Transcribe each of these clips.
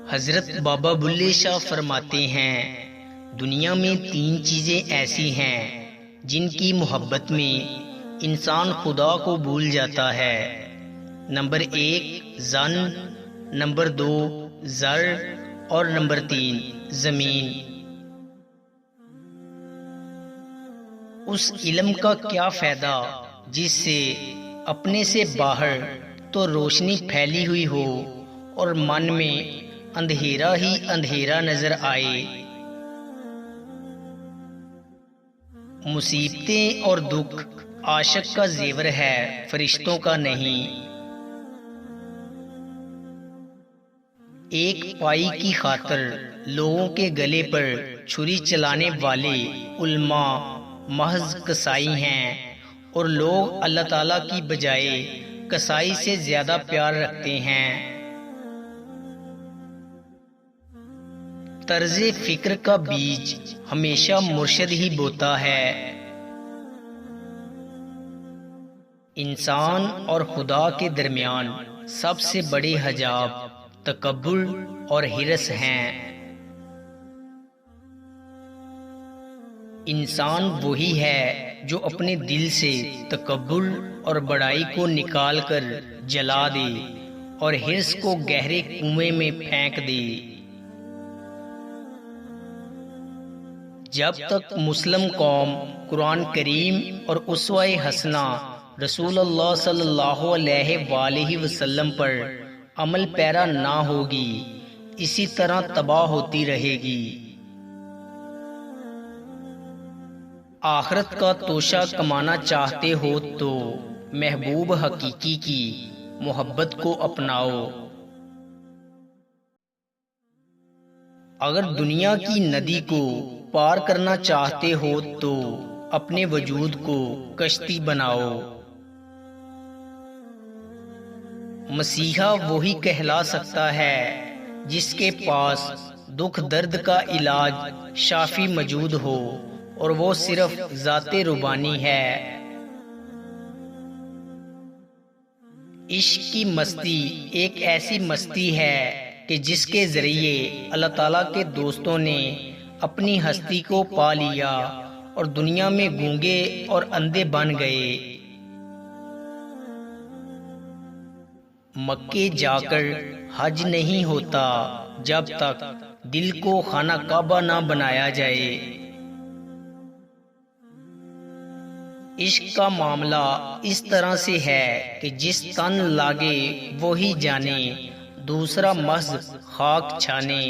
حضرت بابا بلے شاہ فرماتے ہیں، دنیا میں 3 چیزیں ایسی ہیں جن کی محبت میں انسان خدا کو بھول جاتا ہے۔ نمبر 1 زن، نمبر 2 زر اور نمبر 3 زمین۔ اس علم کا کیا فائدہ جس سے اپنے سے باہر تو روشنی پھیلی ہوئی ہو اور من میں اندھیرا ہی اندھیرا نظر آئے۔ مصیبتیں اور دکھ عاشق کا زیور ہے، فرشتوں کا نہیں۔ ایک پائی کی خاطر لوگوں کے گلے پر چھری چلانے والے علماء محض کسائی ہیں، اور لوگ اللہ تعالیٰ کی بجائے کسائی سے زیادہ پیار رکھتے ہیں۔ طرز فکر کا بیج ہمیشہ مرشد ہی بوتا ہے۔ انسان اور خدا کے درمیان سب سے بڑے حجاب تکبر اور حرص ہیں۔ انسان وہی ہے جو اپنے دل سے تکبر اور بڑائی کو نکال کر جلا دے اور حرص کو گہرے کنویں میں پھینک دے۔ جب تک مسلم قوم قرآن کریم اور اسوہ حسنہ رسول اللہ صلی اللہ علیہ وآلہ وسلم پر عمل پیرا نہ ہوگی، اسی طرح تباہ ہوتی رہے گی۔ آخرت کا توشہ کمانا چاہتے ہو تو محبوب حقیقی کی محبت کو اپناؤ۔ اگر دنیا کی ندی کو پار کرنا چاہتے ہو تو اپنے وجود کو کشتی بناؤ۔ مسیحا وہی کہلا سکتا ہے جس کے پاس دکھ درد کا علاج شافی موجود ہو، اور وہ صرف ذات ربانی ہے۔ عشق کی مستی ایک ایسی مستی ہے کہ جس کے ذریعے اللہ تعالیٰ کے دوستوں نے اپنی ہستی کو پا لیا اور دنیا میں گونگے اور اندھے بن گئے۔ مکے جا کر حج نہیں ہوتا جب تک دل کو خانہ کعبہ نہ بنایا جائے۔ عشق کا معاملہ اس طرح سے ہے کہ جس تن لاگے وہی جانے، دوسرا محض خاک چھانے۔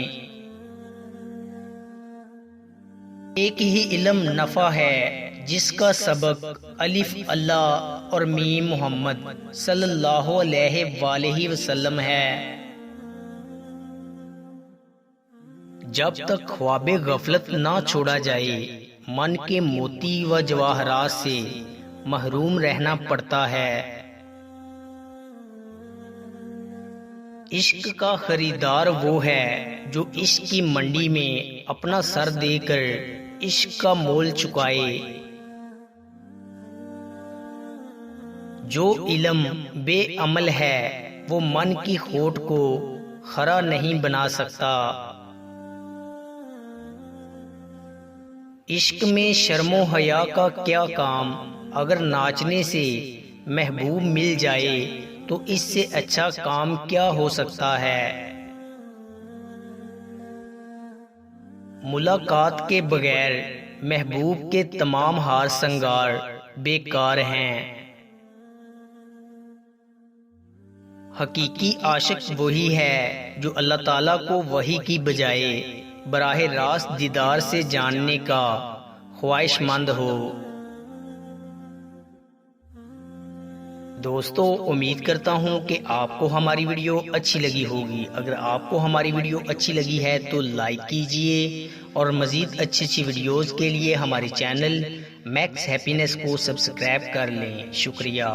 ایک ہی علم نفع ہے جس کا سبق الف اللہ اور میم محمد صلی اللہ علیہ وآلہ وسلم ہے۔ جب تک خواب غفلت نہ چھوڑا جائے، من کے موتی و جواہرات سے محروم رہنا پڑتا ہے۔ عشق کا خریدار وہ ہے جو عشق کی منڈی میں اپنا سر دے کر عشق کا مول چکائے۔ جو علم بے عمل ہے وہ من کی کھوٹ کو خرا نہیں بنا سکتا۔ عشق میں شرم و حیا کا کیا کام؟ اگر ناچنے سے محبوب مل جائے تو اس سے اچھا کام کیا ہو سکتا ہے؟ ملاقات کے بغیر محبوب کے تمام ہار سنگار بیکار ہیں۔ حقیقی عاشق وہی ہے جو اللہ تعالیٰ کو وحی کی بجائے براہ راست دیدار سے جاننے کا خواہش مند ہو۔ دوستو، امید کرتا ہوں کہ آپ کو ہماری ویڈیو اچھی لگی ہوگی۔ اگر آپ کو ہماری ویڈیو اچھی لگی ہے تو لائک کیجئے، اور مزید اچھی ویڈیوز کے لیے ہمارے چینل میکس ہیپینس کو سبسکرائب کر لیں۔ شکریہ۔